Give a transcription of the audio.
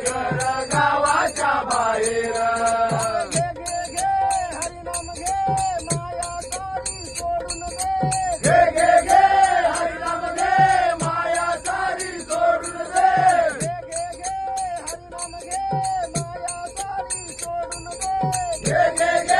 घर गावाच्या बाहेर घे घे घे हरिनाम घे माया सारी सोडून दे घे घे घे हरिनाम घे माया सारी सोडून दे घे घे घे हरिनाम घे माया सारी सोडून दे घे घे घे